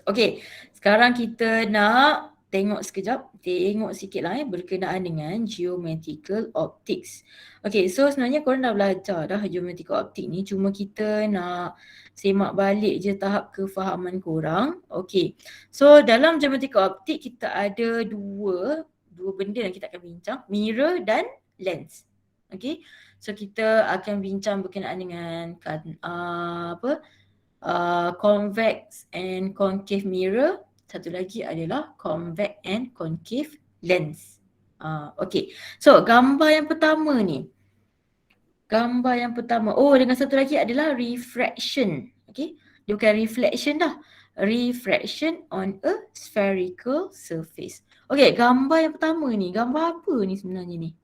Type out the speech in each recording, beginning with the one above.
Okay, sekarang kita nak tengok sekejap, tengok sikit lah berkenaan dengan geometrical optics. Okay, so sebenarnya korang dah belajar dah geometrical optics ni, cuma kita nak semak balik je tahap kefahaman korang. Okay, so dalam geometrical optics kita ada dua benda yang kita akan bincang, mirror dan lens. Okay, so kita akan bincang berkenaan dengan convex and concave mirror. Satu lagi adalah convex and concave lens. Okay, so gambar yang pertama ni. Dengan satu lagi adalah refraction. Okay, dia bukan reflection dah. Refraction on a spherical surface. Okay, gambar yang pertama ni, gambar apa ni sebenarnya ni?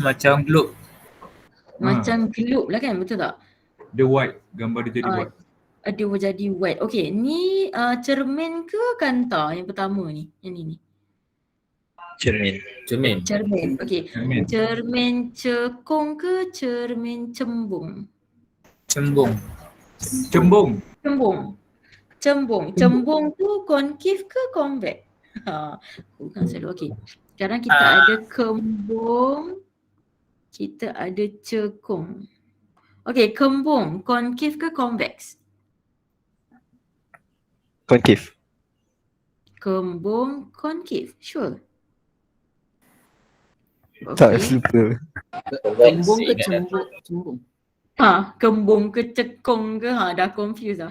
Macam globe. Macam globe lah kan, betul tak? Dia white, gambar dia jadi white. Dia jadi white. Okay, ni cermin ke kantar yang pertama ni? Yang ni. Cermin. Okay. Cermin cekung ke cermin cembung? Cembung. Cembung tu concave ke convex? Bukan selalu. Okay. Sekarang kita ada kembung. Kita ada cekung. Okay, kembung concave ke convex? Concave. Kembung concave, sure. Tak lupa. Kembung ke cembung? Kembung ke cekung ke? Dah confused dah.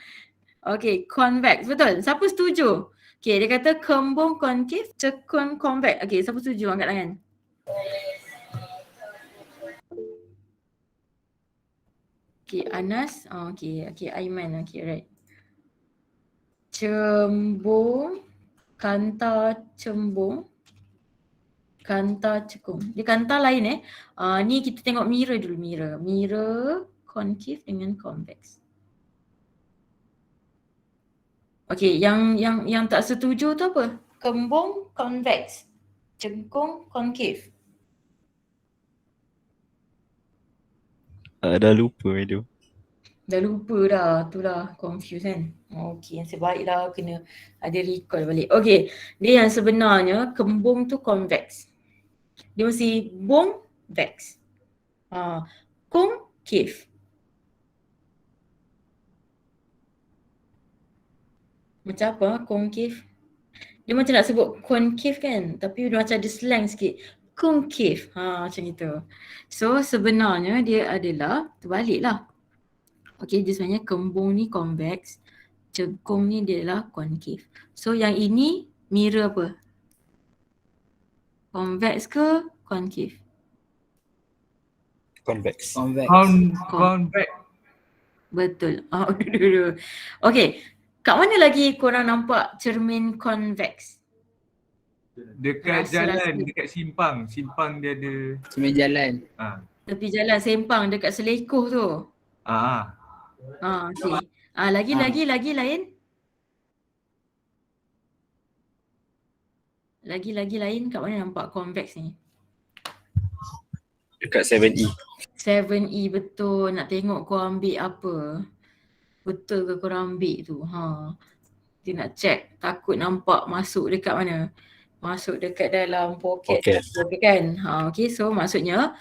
Okay, convex, betul. Siapa setuju? Okay, dia kata kembung concave, cekung convex. Okay, siapa setuju? Angkat tangan. Okay, Anas. Okay, Aiman. Okay, right. Cembung, kantar cembung, kantar cekung. Dia kantar lain ni kita tengok mirror dulu, mirror concave dengan convex. Okay, yang tak setuju tu apa? Kembung convex, cekung concave. Dah lupa itu. Dah lupa dah, itulah confused kan. Okay, yang sebaiklah kena ada recall balik. Okay, dia yang sebenarnya kembung tu convex. Dia mesti bung vex. Concave. Macam apa concave? Dia macam nak sebut concave kan, tapi dia macam ada slang sikit. Concave. Macam itu. So sebenarnya dia adalah terbalik lah. Okay, dia sebenarnya kembung ni convex, cekung ni dia adalah concave. So yang ini mirror apa? Convex ke concave? Convex. Convex. Betul. Dulu. Okay, kat mana lagi korang nampak cermin convex? Dekat jalan, dekat simpang. Simpang dia ada. Cermin jalan. Tepi jalan sempang dekat Selekoh tu. Okay. Lagi lain? Lagi lain kat mana nampak convex ni? Dekat 7E. 7E betul. Nak tengok kau ambil apa. Betul ke korang ambil tu? Dia nak check. Takut nampak masuk dekat mana? Masuk dekat dalam poket kan? Okay, so maksudnya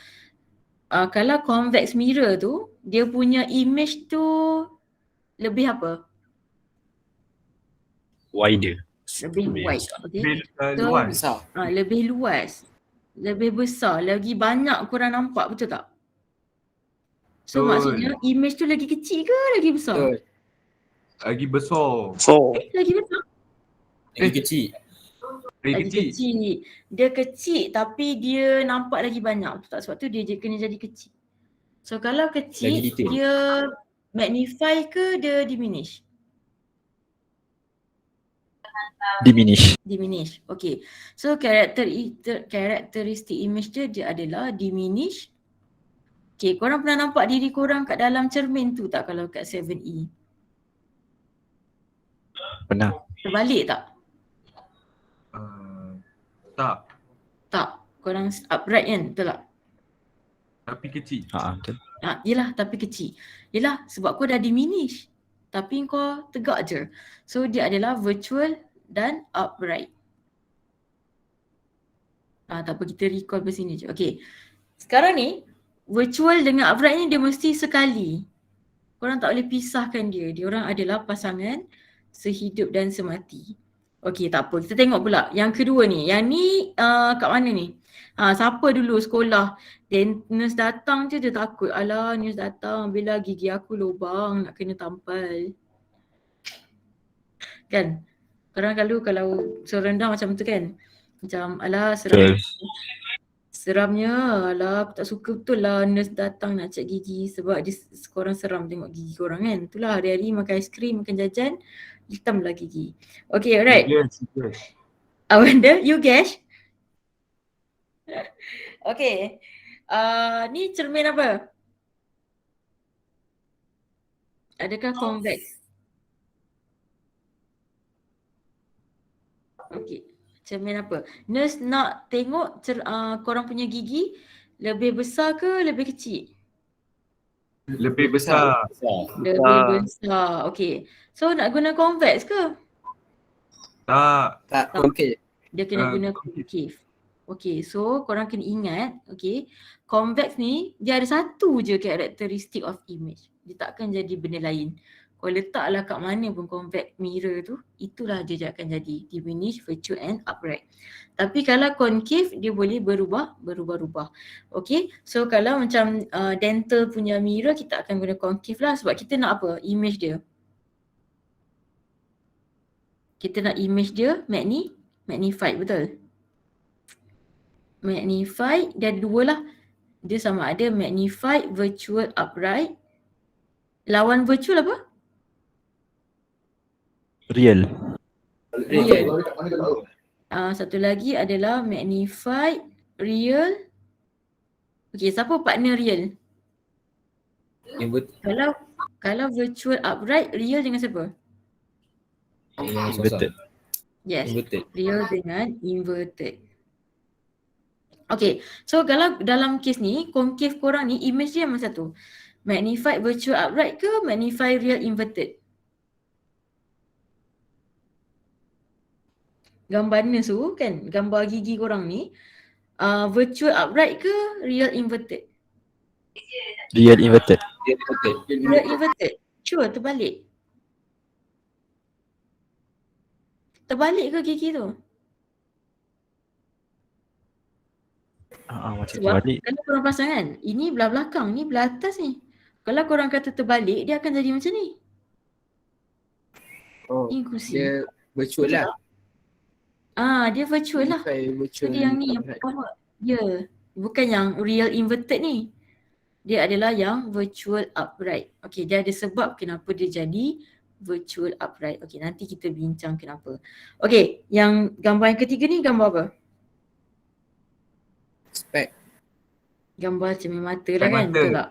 kalau convex mirror tu, dia punya image tu lebih apa? Wider. Lebih wide. Okay. Luas. Lebih luas. Lebih besar. Lagi banyak korang nampak, betul tak? So maksudnya image tu lagi kecil ke lagi besar? Betul. Lagi besar. Lagi besar? Lagi kecil. Lagi kecil. Dia kecil tapi dia nampak lagi banyak. Betul tak? Sebab tu dia kena jadi kecil. So kalau kecil dia magnify ke dia diminish? Diminish. Okay. So karakteristik image dia adalah diminish. Okay, korang pernah nampak diri korang kat dalam cermin tu tak kalau kat 7E? Pernah. Terbalik tak? Tak. Korang upright kan? Betul tak? Tapi kecil. Betul. Yelah, tapi kecil. Yelah, sebab kau dah diminish. tapi kau tegak je. So dia adalah virtual dan upright. Tak apa, kita recall ke sini je. Okay. Sekarang ni, virtual dengan upright ni dia mesti sekali. Korang tak boleh pisahkan dia. Dia orang adalah pasangan sehidup dan semati. Okay, tak apa. Kita tengok pula. Yang kedua ni. Yang ni kat mana ni? Siapa dulu sekolah? Then nurse datang je dia takut. Alah, nurse datang bila gigi aku lubang nak kena tampal. Kan? Korang kalau suara rendah macam tu kan? Macam alah seramnya, alah aku tak suka betul lah nurse datang nak cek gigi sebab dia korang seram tengok gigi korang kan. Itulah hari-hari makan aiskrim, makan jajan, hitam lah gigi. Okay, alright. Yes. Wanda, you guess? Okay. Ni cermin apa? Adakah convex? Okay. Cermin apa? Nurse nak tengok korang punya gigi lebih besar ke lebih kecil? Lebih besar. Lebih besar. Okay. So nak guna convex ke? Tak. Okey. Dia kena guna concave. Okay, so korang kena ingat, okay, convex ni dia ada satu je karakteristik of image. Dia takkan jadi benda lain. Kau letaklah kat mana pun convex mirror tu, itulah dia akan jadi diminished, virtual and upright. Tapi kalau concave, dia boleh berubah. Okay, so kalau macam dental punya mirror, kita akan guna concave lah sebab kita nak apa? Image dia. Kita nak image dia magnified, betul? Magnified, dia ada dua lah. Dia sama ada magnified, virtual, upright. Lawan virtual apa? Real. Satu lagi adalah magnified, real. Okay, siapa partner real? Kalau virtual upright, real dengan siapa? Inverted. Yes, Inverted. real dengan inverted. Okay, so kalau dalam kes ni, concave korang ni, image dia yang satu. Magnified virtual upright ke magnified real inverted? Gambar nurse tu kan, gambar gigi korang ni, virtual upright ke real inverted? Real inverted. Real inverted. Sure, terbalik. Terbalik ke gigi tu? Macam tu Sebab balik. kalau korang perasan kan, ini belah belakang, ni belah atas ni. Kalau korang kata terbalik, dia akan jadi macam ni. Inklusi. Dia virtual lah. Dia virtual lah. Virtual. Jadi yang ni yang bawah. Ya. Bukan yang real inverted ni. Dia adalah yang virtual upright. Okay, dia ada sebab kenapa dia jadi virtual upright. Okay, nanti kita bincang kenapa. Okay, yang gambar yang ketiga ni gambar apa? Spek. Gambar cermin mata lah kan, betul tak?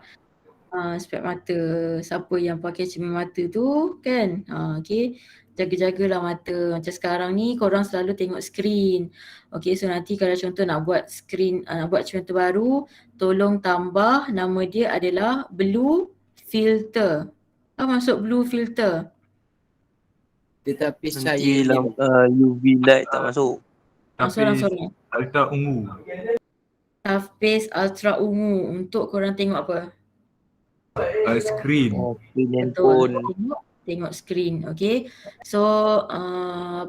Spek mata. Siapa yang pakai cermin mata tu kan? Okay, jaga-jagalah mata. Macam sekarang ni korang selalu tengok skrin. Okay, so nanti kalau contoh nak buat skrin, nak buat cermin terbaru, tolong tambah nama dia adalah blue filter. Masuk blue filter. Tetapi Nanti UV light tak masuk. Sorang-sorang. Ultra ungu. Surface ultra ungu untuk korang tengok apa? Screen. Screen Betul. handphone. Tengok skrin, okay. So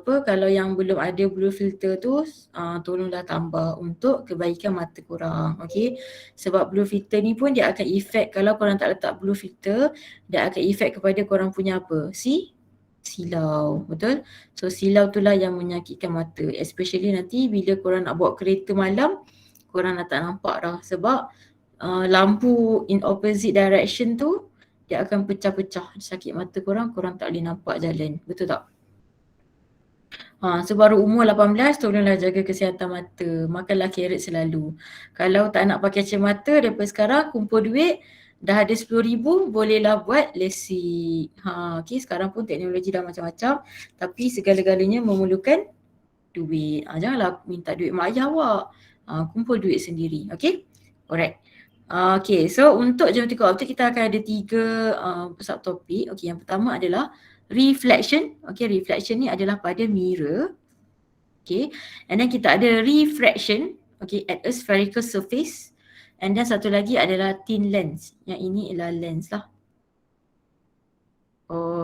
kalau yang belum ada blue filter tu, tolonglah tambah untuk kebaikan mata korang, okay. Sebab blue filter ni pun dia akan efek, kalau korang tak letak blue filter, dia akan efek kepada korang punya apa? Silau, betul? So silau itulah yang menyakitkan mata, especially nanti bila korang nak bawa kereta malam, korang dah tak nampak dah sebab lampu in opposite direction tu dia akan pecah-pecah, sakit mata korang, korang tak boleh nampak jalan, betul tak? So baru umur 18, tolonglah jaga kesihatan mata, makanlah carrot selalu. Kalau tak nak pakai cermata, daripada sekarang kumpul duit, dah ada 10,000, bolehlah buat LASIK. Okay, sekarang pun teknologi dah macam-macam, tapi segala-galanya memerlukan duit. Janganlah minta duit mak ayah awak. Kumpul duit sendiri, okay? Alright. Okay, so untuk geometrical object kita akan ada 3 subtopik. Okay, yang pertama adalah reflection. Okay, reflection ni adalah pada mirror. Okay, and then kita ada refraction. Okay, at a spherical surface. And then satu lagi adalah thin lens. Yang ini adalah lens lah.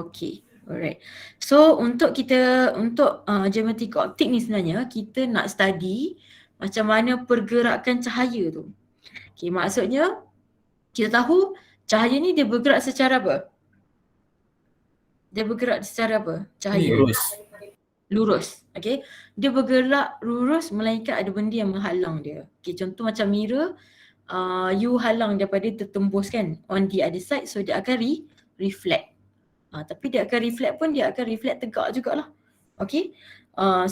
Okay, alright. So untuk geometrical optic ni sebenarnya kita nak study macam mana pergerakan cahaya tu. Okay, maksudnya kita tahu cahaya ni dia bergerak secara apa? Dia bergerak secara apa? Cahaya. Lurus. Okay. Dia bergerak lurus melainkan ada benda yang menghalang dia. Okay, contoh macam mirror, you halang daripada tertembus kan on the other side, so dia akan reflect. Tapi dia akan reflect pun dia akan reflect tegak jugalah. Okay.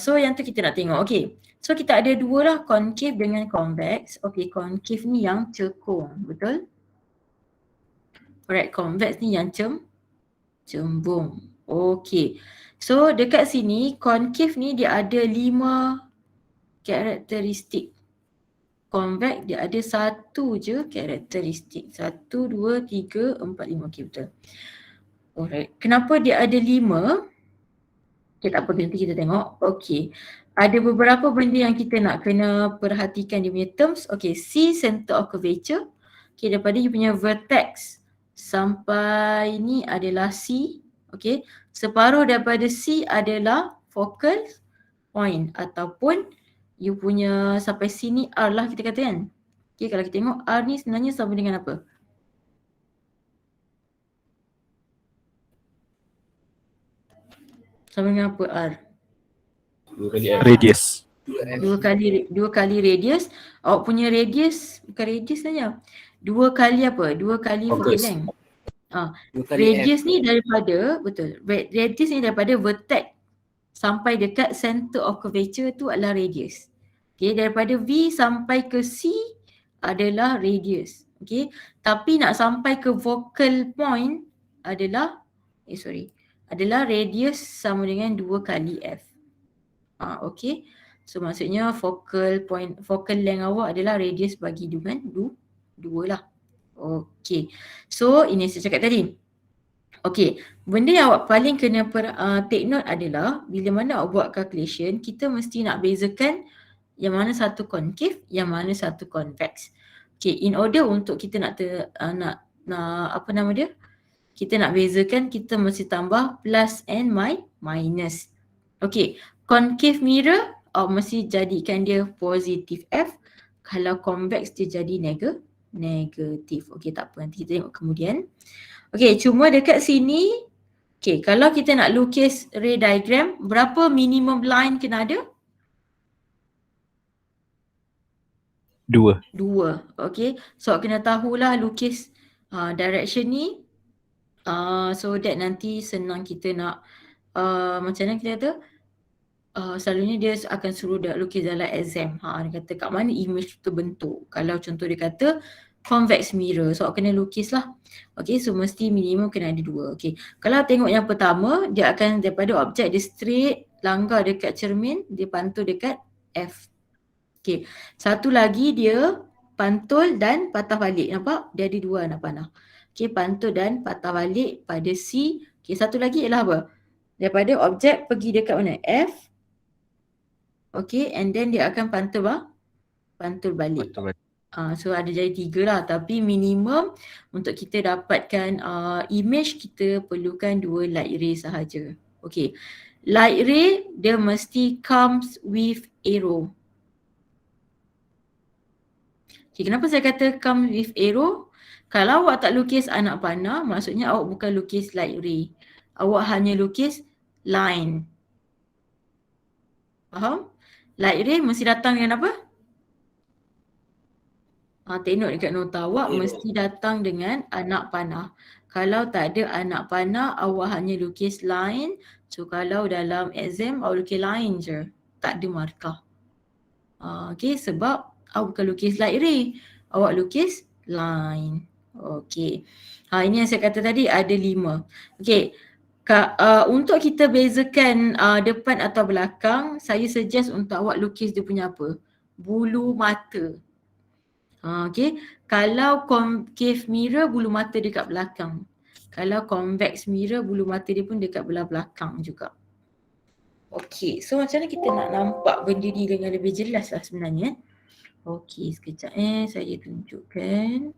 So yang tu kita nak tengok. Okay. So kita ada dua lah, concave dengan convex. Okay, concave ni yang cekung, betul? Alright, convex ni yang cembung. Okay. So dekat sini concave ni dia ada 5 karakteristik. Convex dia ada 1 je karakteristik. 1, 2, 3, 4, 5. Okay, betul. Alright. Kenapa dia ada 5? Okay, tak apa, nanti kita tengok. Okay. Ada beberapa benda yang kita nak kena perhatikan dia punya terms. Okay, C center of curvature. Okay, daripada you punya vertex sampai ni adalah C. Okay, separuh daripada C adalah focal point ataupun you punya sampai sini R lah kita kata kan. Okay, kalau kita tengok R ni sebenarnya sama dengan apa? Sama dengan apa R? Radius. Dua kali radius. Awak punya radius, bukan radius saja. 2 kali apa? 2 kali focal length. Radius ni daripada, betul. Radius ni daripada vertex sampai dekat center of curvature tu adalah radius. Okay, daripada V sampai ke C adalah radius. Okay, tapi nak sampai ke focal point adalah, adalah radius sama dengan 2 kali F. Okay, so maksudnya focal length awak adalah radius bagi dengan 2 lah. Okay, so ini saya cakap tadi. Okay, benda yang awak paling kena take note adalah bila mana awak buat calculation, kita mesti nak bezakan yang mana satu concave, yang mana satu convex. Okay, in order untuk kita nak apa nama dia? Kita nak bezakan, kita mesti tambah plus and minus. Okay, concave mirror, awak mesti jadikan dia positif F. Kalau convex dia jadi negatif. Okay, tak apa, nanti kita tengok kemudian. Okay, cuma dekat sini, okay, kalau kita nak lukis ray diagram, berapa minimum line kena ada? 2. Okay, so kena tahulah lukis direction ni. So that nanti senang kita nak macam mana kita kata, selalunya dia akan suruh lukis dalam exam. Dia kata kat mana image tu terbentuk. Kalau contoh dia kata convex mirror, so kena lukis lah. Okay, so mesti minimum kena ada 2. Okay, kalau tengok yang pertama, dia akan daripada objek dia straight, langgar dekat cermin, dia pantul dekat F. Okay, satu lagi dia pantul dan patah balik. Nampak? Dia ada 2 anak panah. Okay, pantul dan patah balik pada C. Okay, satu lagi ialah apa? Daripada objek pergi dekat mana? F. Okay, and then dia akan pantul balik. So ada jadi 3 lah, tapi minimum untuk kita dapatkan image kita perlukan 2 light ray sahaja. Okay, light ray dia mesti comes with arrow. Okay, kenapa saya kata come with arrow? Kalau awak tak lukis anak panah, maksudnya awak bukan lukis light ray. Awak hanya lukis line. Faham? Light ray mesti datang dengan apa? Tengok dekat nota awak mesti datang dengan anak panah. Kalau tak ada anak panah, awak hanya lukis line. So kalau dalam exam, awak lukis line je. Tak ada markah. Okay, sebab awak bukan lukis light ray. Awak lukis line. Okay. Ini yang saya kata tadi ada 5. Okay. Untuk kita bezakan depan atau belakang, saya suggest untuk awak lukis dia punya apa? Bulu mata. Okay. Kalau concave mirror, bulu mata dekat belakang. Kalau convex mirror, bulu mata dia pun dekat belah belakang juga. Okay, so macam mana kita nak nampak benda ni dengan lebih jelas lah sebenarnya. Okay, sekejap saya tunjukkan.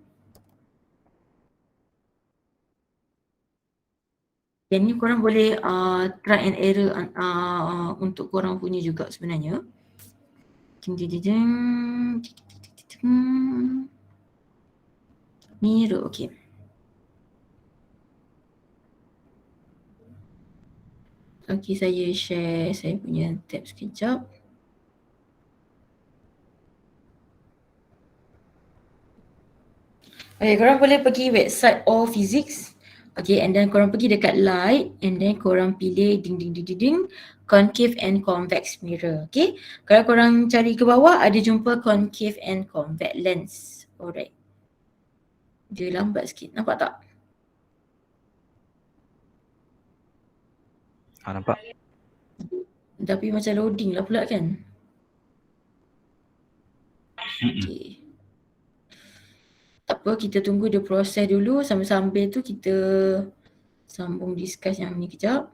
Yang ni korang boleh try and error untuk korang punya juga sebenarnya. Mirror, okay. Okay, saya share saya punya tab sekejap. Okay, korang boleh pergi website All Physics. Okay, and then korang pergi dekat light and then korang pilih concave and convex mirror. Okay, kalau korang cari ke bawah ada jumpa concave and convex lens. Alright. Dia lambat sikit, nampak tak? Nampak? Tapi macam loading lah pula kan? Okay. Tak apa, kita tunggu dia proses dulu. Sambil-sambil tu kita sambung discuss yang ni kejap.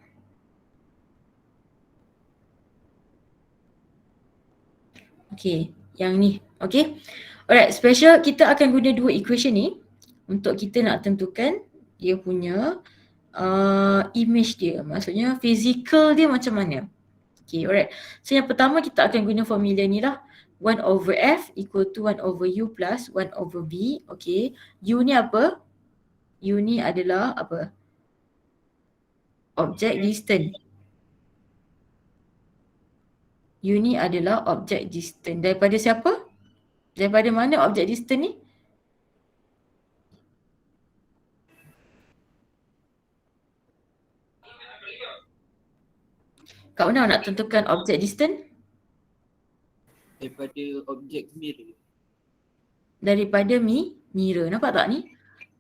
Okay, yang ni. Okay. Alright, special kita akan guna dua equation ni untuk kita nak tentukan dia punya image dia. Maksudnya physical dia macam mana. Okay, alright. So yang pertama kita akan guna formula ni lah. 1 over F equal to 1 over U plus 1 over V. Okay. U ni apa? U ni adalah apa? Object distance. U ni adalah object distance. Daripada siapa? Daripada mana object distance ni? Kak Una nak tentukan object distance? Daripada objek mirror. Daripada mirror. Nampak tak ni?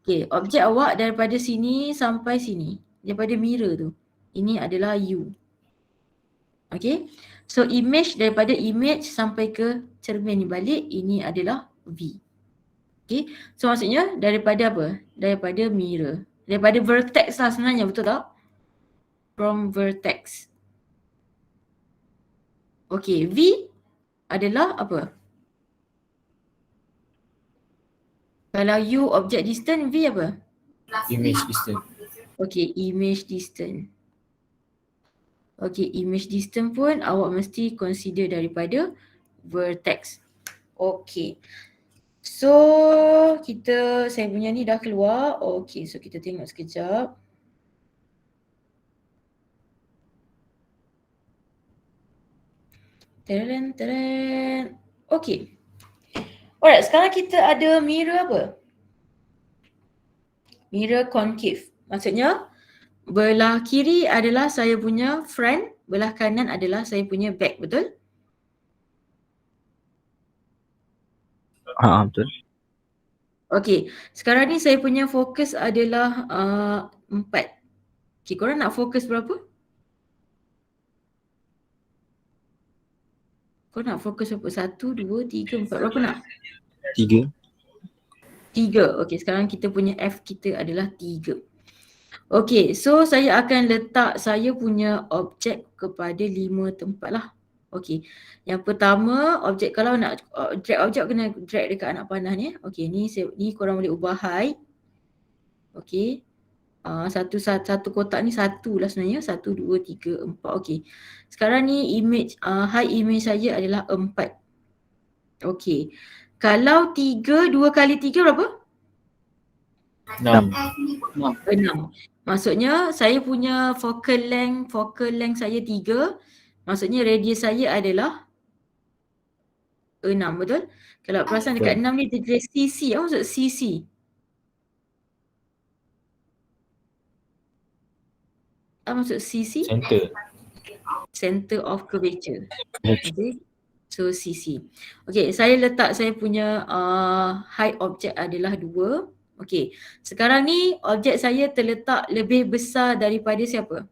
Okay, objek awak daripada sini sampai sini. Daripada mirror tu. Ini adalah U. Okay. So image daripada image sampai ke cermin ni balik, ini adalah V. Okay. So maksudnya daripada apa? Daripada mirror. Daripada vertex lah sebenarnya, betul tak? From vertex. Okay, V adalah apa? Kalau U object distance, V apa? Image distance. Okay, image distance. Okay, image distance pun awak mesti consider daripada vertex. Okay. So, saya punya ni dah keluar. Okay, so kita tengok sekejap. Teren. Okay. Alright, sekarang kita ada mirror apa? Mirror concave. Maksudnya, belah kiri adalah saya punya front, belah kanan adalah saya punya back, betul? Betul. Okay, sekarang ni saya punya fokus adalah 4. Okay, korang nak fokus berapa? Korang nak fokus berapa? 1, 2, 3, 4. Berapa nak? 3. 3. Okay, sekarang kita punya F kita adalah 3. Okay, so saya akan letak saya punya objek kepada 5 tempat lah. Okay, yang pertama objek, kalau nak drag objek kena drag dekat anak panah ni. Okay, ni korang boleh ubah height. Okay, satu kotak ni 1 lah sebenarnya. 1, 2, 3, 4. Okay, sekarang ni image, height image saya adalah 4. Okay, kalau 3, 2 kali 3 berapa? 6. 6. Maksudnya saya punya focal length saya 3. Maksudnya radius saya adalah 6, betul? Kalau perasan dekat 6 ni dia tulis CC. Apa maksud CC? Apa maksud CC? Center of curvature. Okay. So CC. Okay, saya letak saya punya height object adalah 2. Okay, sekarang ni objek saya terletak lebih besar daripada siapa?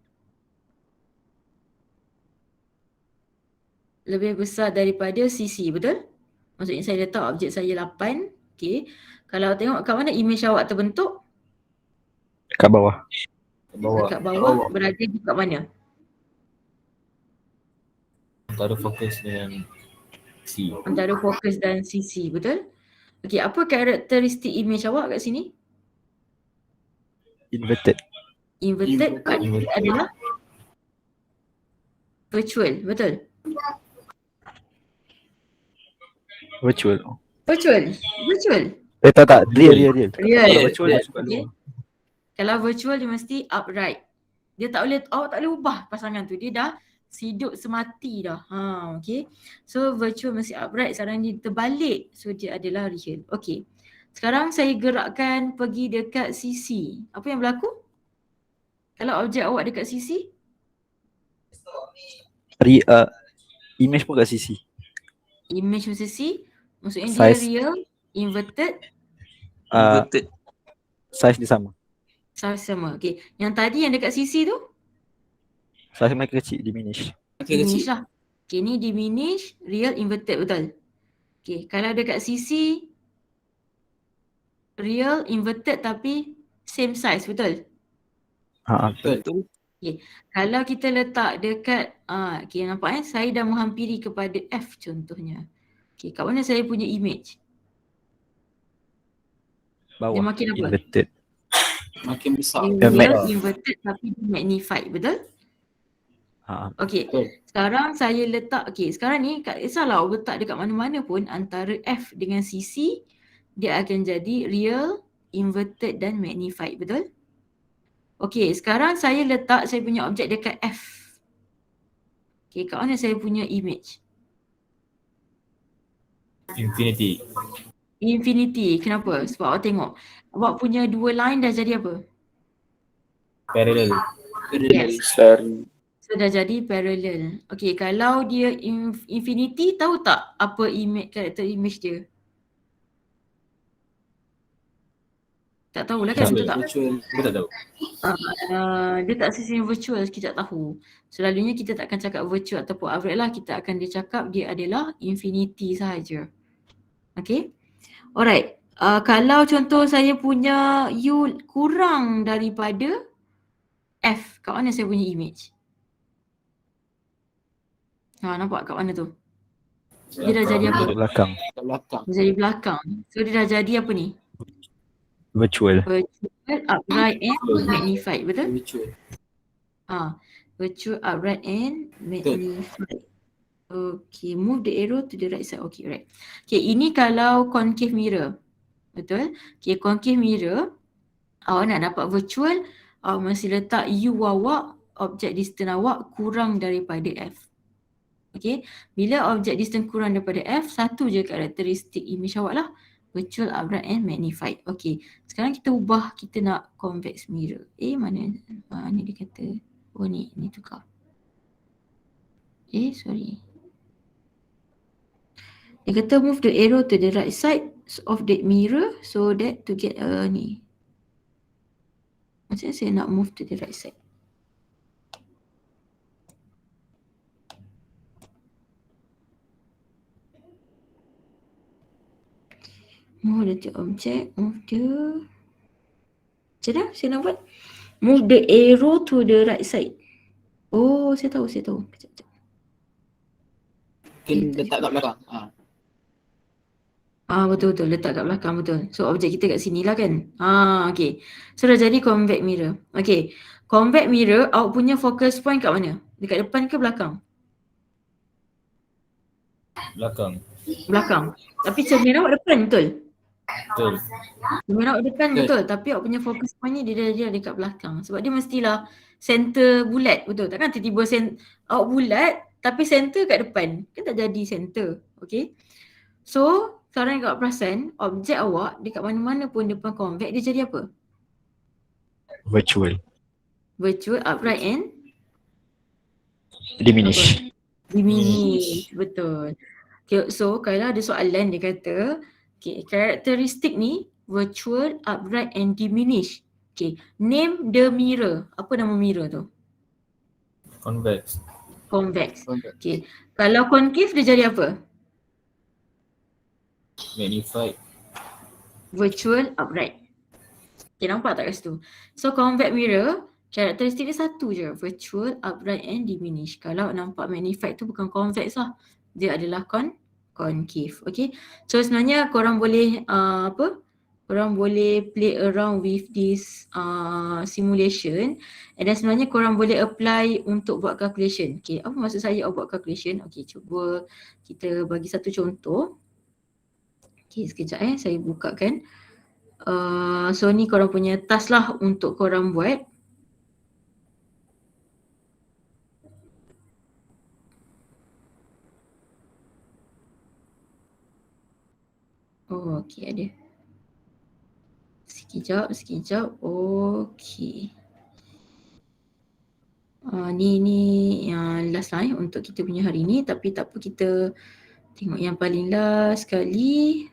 Lebih besar daripada CC, betul? Maksudnya saya letak objek saya 8. Okay. Kalau tengok kat mana image awak terbentuk, Kat bawah. Bawah. kat bawah berada di kat mana? Antara fokus dengan C. Antara fokus dan CC, betul? Okay, apa karakteristik image awak kat sini? Inverted. Inverted Inverted. adalah virtual, betul? Virtual. Virtual. Tak. Real. Real. Kalau virtual masuk kat Okay. luar. Kalau virtual dia mesti upright. Dia tak boleh, awak tak boleh ubah pasangan tu. Dia dah hidup semati dah. Okay. So virtual mesti upright, sekarang dia terbalik. So dia adalah real. Okay. Sekarang saya gerakkan pergi dekat CC. Apa yang berlaku? Kalau objek awak dekat CC? Image pun kat sisi. Image mesti C. Maksudnya Size. dia real, inverted, Inverted. Size dia sama. sama. Okay. Yang tadi yang dekat CC tu? Size mereka kecil, diminish. Diminish lah. Okay, ni diminish, real, inverted, betul? Okay, kalau dekat CC, real, inverted tapi same size, betul? Betul. Kalau kita letak dekat, okay, nampak saya dah menghampiri kepada F contohnya. Okay, kat mana saya punya image? Dia Bawah. makin apa? Inverted. Makin besar. Dia real, Mag- inverted tapi magnified, betul? Okay, Betul. sekarang saya letak, okay, sekarang ni tak kisahlah awak letak dekat mana-mana pun antara F dengan CC, dia akan jadi real, inverted dan magnified, betul? Okay, sekarang saya letak saya punya objek dekat F. Okay, kat mana saya punya image? Infinity, kenapa? Sebab awak tengok, awak punya dua line dah jadi apa? Parallel. Yes. So dah jadi parallel. Okay, kalau dia infinity, tahu tak apa image, karakter image dia? Tak tahulah kan, betul tak? Virtual. Kita tak tahu. Dia tak sisi virtual, kita tak tahu. Selalunya kita tak akan cakap virtual ataupun average lah, kita akan dia cakap dia adalah infinity sahaja. Okay. Alright. Kalau contoh saya punya U kurang daripada F, kat mana saya punya image? Nampak kat mana tu? Dia dah jadi apa? Belakang. Kat belakang. Dia jadi belakang. So dia dah jadi apa ni? Virtual. Virtual, upright and magnified, betul? Virtual. Virtual, upright and magnified. Okay, move the arrow to the right side. Okay, right. Okay, ini kalau concave mirror. Betul? Okay, concave mirror, awak nak dapat virtual, awak mesti letak U awak, object distance awak kurang daripada F. Okay, bila object distance kurang daripada F, satu je karakteristik image awak lah. Virtual, upright and magnified. Okay, sekarang kita ubah, kita nak convex mirror. Mana? Ni dia kata, oh ni tukar. Sorry. Dia kata move the arrow to the right side of the mirror so that to get ni. Macam saya nak move to the right side. Move the object, move the... Macam mana saya nak buat? Move the arrow to the right side. Oh, saya tahu. Kejap. Mungkin letak kat belakang. Betul, letak kat belakang, betul. So objek kita kat sini lah kan. Okay. So dah jadi convex mirror. Okay. Convex mirror, awak punya focus point kat mana? Dekat depan ke belakang? Belakang. Tapi cermin awak depan, betul? Betul. Cermin awak depan, betul. Tapi awak punya focus point ni dia dekat belakang. Sebab dia mestilah center bulat, betul? Takkan tiba-tiba awak bulat tapi center kat depan. Kan tak jadi center. Okay. So, sekarang yang awak perasan, objek awak dekat mana-mana pun depan convex, dia jadi apa? Virtual. Upright and Diminish. diminish. Betul. Okay, so kalau ada soalan dia kata, okay, karakteristik ni virtual, upright and diminish. Okay, name the mirror. Apa nama mirror tu? Convex. Okay, kalau concave dia jadi apa? Magnified. virtual upright. Okay, nampak tak kat situ? So convex mirror, karakteristik dia satu je, virtual, upright and diminished. Kalau nampak magnified tu bukan convex lah. Dia adalah concave. Okay. So sebenarnya korang boleh korang boleh play around with this simulation, and then sebenarnya korang boleh apply untuk buat calculation. Okay, apa maksud saya buat calculation? Okay, cuba kita bagi satu contoh. Okay, sekejap saya bukakan. So ni korang punya task lah untuk korang buat. Oh, okay, ada. Sekejap. Okay. Ni yang last lah untuk kita punya hari ni, tapi tak apa, kita tengok yang paling last sekali.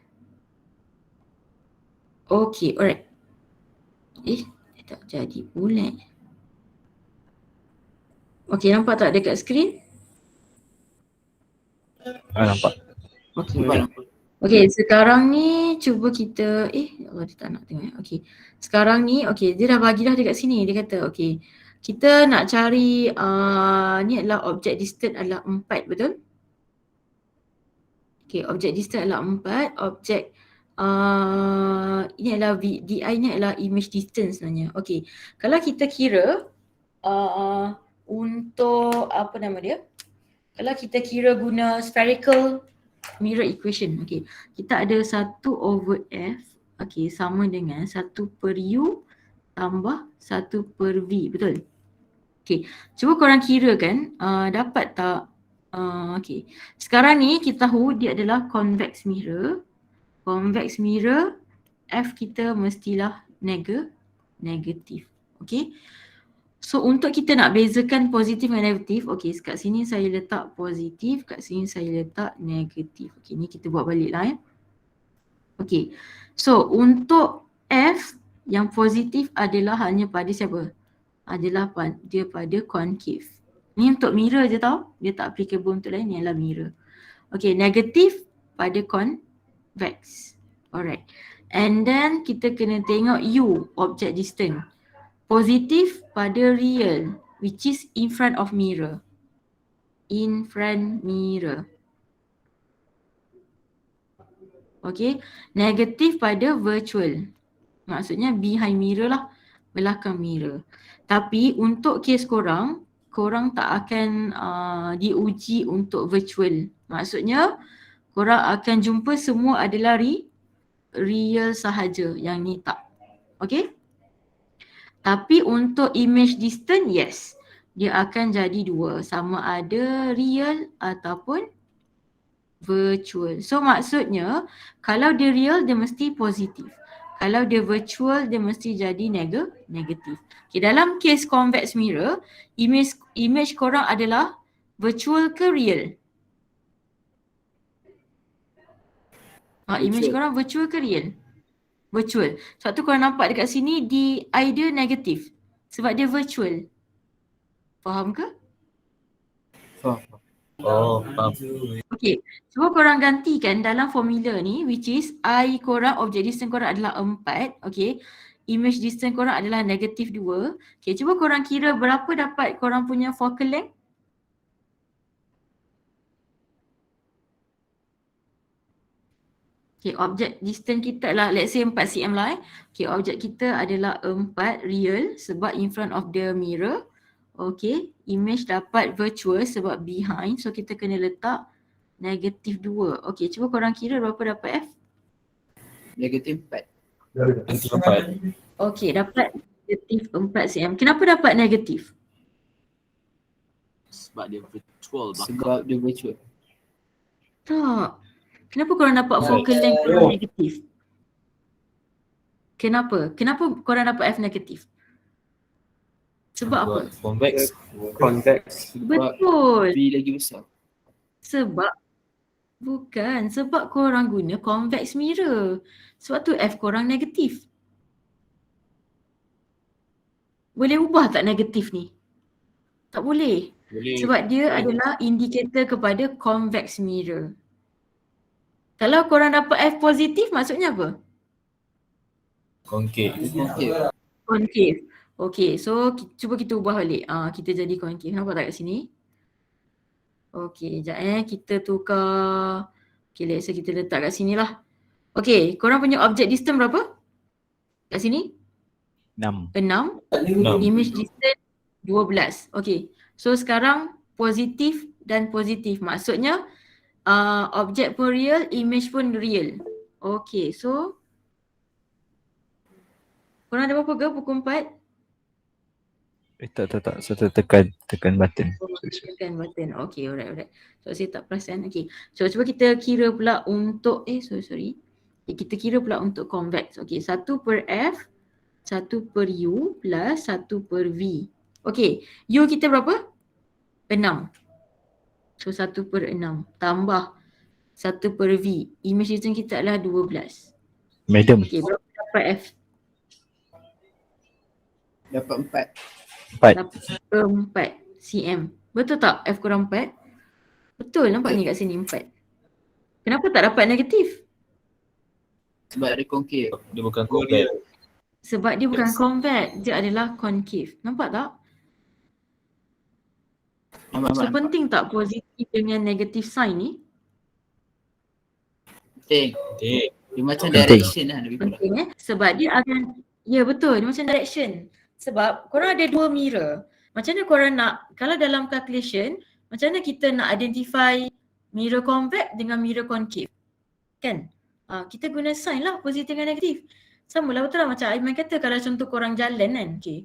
Okay, alright. Tak jadi pula. Okay, nampak tak dekat skrin? Nampak. Okay, okay, sekarang ni cuba kita, Allah dia tak nak tengok. Okay, sekarang ni, okay, dia dah bagi dah dekat sini. Dia kata, okay, kita nak cari, ni adalah object distance adalah 4, betul? Okay, object distance adalah 4, object ini adalah DI ni adalah image distance sebenarnya. Okay, kalau kita kira untuk apa nama dia? Kalau kita kira guna spherical mirror equation, okay, kita ada 1/f, okay, sama dengan 1/u tambah 1/v, betul? Okay, cuba korang kira kan, dapat tak? Okay, sekarang ni kita tahu dia adalah convex mirror. Convex mirror, F kita mestilah negatif. Okay. So untuk kita nak bezakan positif dan negatif, okay, kat sini saya letak positif, kat sini saya letak negatif. Okay, ni kita buat balik lah . Okay. So untuk F yang positif adalah hanya pada siapa? Adalah dia pada concave. Ni untuk mirror je tau. Dia tak applicable untuk lain, ni adalah mirror. Okay, negatif pada convex. Alright. And then kita kena tengok U, object distance. Positif pada real, which is in front of mirror. In front mirror. Okay. Negatif pada virtual. Maksudnya behind mirror lah. Belakang mirror. Tapi untuk kes korang tak akan diuji untuk virtual. Maksudnya korang akan jumpa semua adalah real sahaja, yang ni tak. Okay. Tapi untuk image distance, yes. Dia akan jadi dua. Sama ada real ataupun virtual. So maksudnya, kalau dia real, dia mesti positif. Kalau dia virtual, dia mesti jadi negatif. Okay, dalam case convex mirror, image korang adalah virtual ke real? Image korang virtual ke real? Virtual. Sebab tu korang nampak dekat sini di dia negatif. Sebab dia virtual. Faham ke? Faham. Oh, faham. Okay. Cuba korang gantikan dalam formula ni, which is I korang, object distance korang adalah 4. Okay. Image distance korang adalah negatif 2. Okay. Cuba korang kira berapa dapat korang punya focal length? Okay, object distance kita lah, let's say 4 cm lah . Okay, object kita adalah 4 real sebab in front of the mirror. Okay, image dapat virtual sebab behind. So kita kena letak negatif 2. Okay, cuba korang kira berapa dapat F? Negatif 4. Okay, dapat negatif 4 cm. Kenapa dapat negatif? Sebab dia virtual. Sebab dia virtual. Tak. Kenapa korang dapat focal length korang negatif? Kenapa? Kenapa korang dapat F negatif? Sebab apa? Convex. Betul. V lagi besar. Sebab korang guna convex mirror. Sebab tu F korang negatif. Boleh ubah tak negatif ni? Tak boleh. Sebab dia adalah indikator kepada convex mirror. Kalau korang dapat F positif maksudnya apa? Concave. Concave. Okay, so cuba kita ubah balik. Kita jadi concave. Nampak tak kat sini? Okay, sekejap kita tukar. Okay, let's say kita letak kat sini lah. Okay, korang punya object distance berapa? Kat sini? 6. 6. Image distance 12. Okay, so sekarang positif dan positif. Maksudnya objek pun real, image pun real. Okay, so korang ada berapa ke pukul 4? Tak. So tekan button. Tekan button. Okay, alright. So saya tak perasan. Okay, so cuba kita kira pula untuk sorry. Okay, kita kira pula untuk convex. Okay, 1 per F, 1 per U plus 1 per V. Okay, U kita berapa? 6. So 1 per 6 tambah 1 per V. Image distance kita adalah 12. Madam, Okay, berapa dapat F? Dapat 4. Dapat 4 cm. Betul tak F kurang 4? Betul, nampak ni kat sini 4. Kenapa tak dapat negatif? 4. Sebab dia concave. Dia bukan concave. Sebab dia bukan convex, dia adalah concave. Nampak tak? So penting tak positif dengan negatif sign ni? Penting. Dia macam Penting. direction lah lebih kurang. Penting sebab dia akan, ya betul, dia macam direction. Sebab korang ada 2 mirror. Macam mana korang nak, kalau dalam calculation, macam mana kita nak identify mirror convex dengan mirror concave? Kan? Kita guna sign lah, positif dan negatif. Sama lah, betul lah macam Aiman kata kalau contoh korang jalan kan. Okay.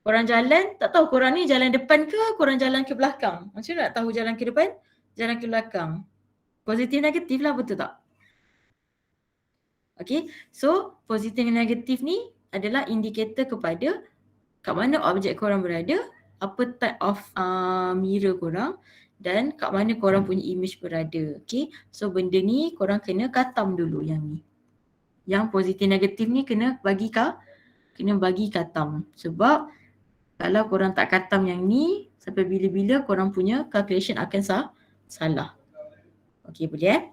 Korang jalan, tak tahu korang ni jalan depan ke korang jalan ke belakang. Macam mana nak tahu jalan ke depan, jalan ke belakang? Positif negatif lah, betul tak? Okay, so positif dan negatif ni adalah indikator kepada kat mana objek korang berada, apa type of mirror korang dan kat mana korang punya image berada. Okay, so benda ni korang kena katam dulu yang ni. Yang positif negatif ni kena bagi katam. Sebab kalau korang tak katam yang ni, sampai bila-bila korang punya calculation akan salah. Okay, boleh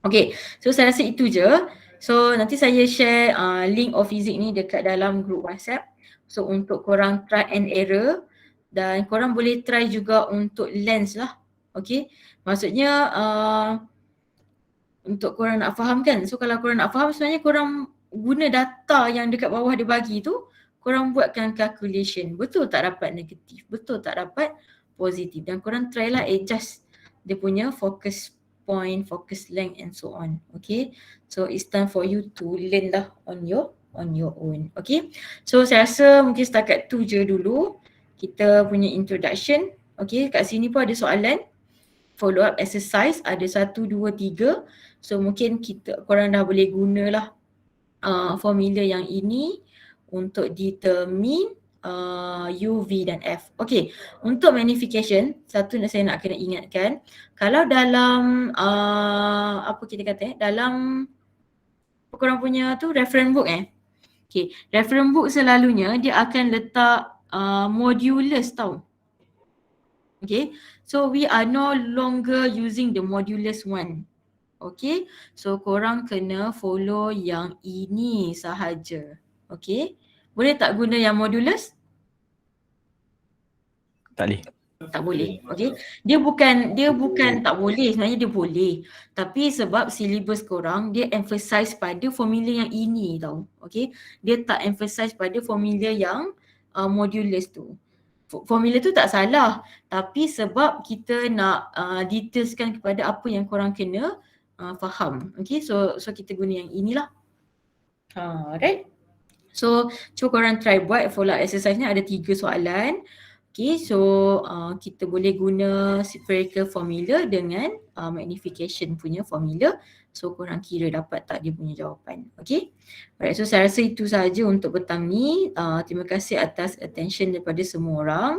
Okay, so saya rasa itu je. So nanti saya share link of physics ni dekat dalam group WhatsApp. So untuk korang try and error dan korang boleh try juga untuk lens lah. Okay, maksudnya untuk korang nak faham kan. So kalau korang nak faham sebenarnya korang guna data yang dekat bawah dia bagi tu, korang buatkan calculation. Betul tak dapat negatif, betul tak dapat positif, dan korang try lah adjust dia punya focus point, focus length and so on. Okay, so it's time for you to learn lah on your own. Okay, so saya rasa mungkin setakat tu je dulu kita punya introduction. Okay, kat sini pun ada soalan follow up exercise, ada 1, 2, 3. So mungkin korang dah boleh gunalah formula yang ini untuk determine U, V dan F. Okay, untuk magnification, satu saya nak kena ingatkan, kalau dalam apa kita kata dalam korang punya tu reference book okay, reference book selalunya dia akan letak modulus tau. Okay, so we are no longer using the modulus one. Okay, so korang kena follow yang ini sahaja. Okay, boleh tak guna yang modulus? Tak boleh. Tak boleh. Okay, dia bukan tak boleh, sebenarnya dia boleh. Tapi sebab syllabus korang dia emphasize pada formula yang ini tau. Okay, dia tak emphasize pada formula yang modulus tu. Formula tu tak salah, tapi sebab kita nak detailskan kepada apa yang korang kena faham. Okay, so kita guna yang inilah. Alright. So cuba korang try buat follow up exercise ni, ada 3 soalan. Okay, so kita boleh guna spherical formula dengan magnification punya formula. So korang kira dapat tak dia punya jawapan. Okay, alright, so saya rasa itu sahaja untuk petang ni. Terima kasih atas attention daripada semua orang.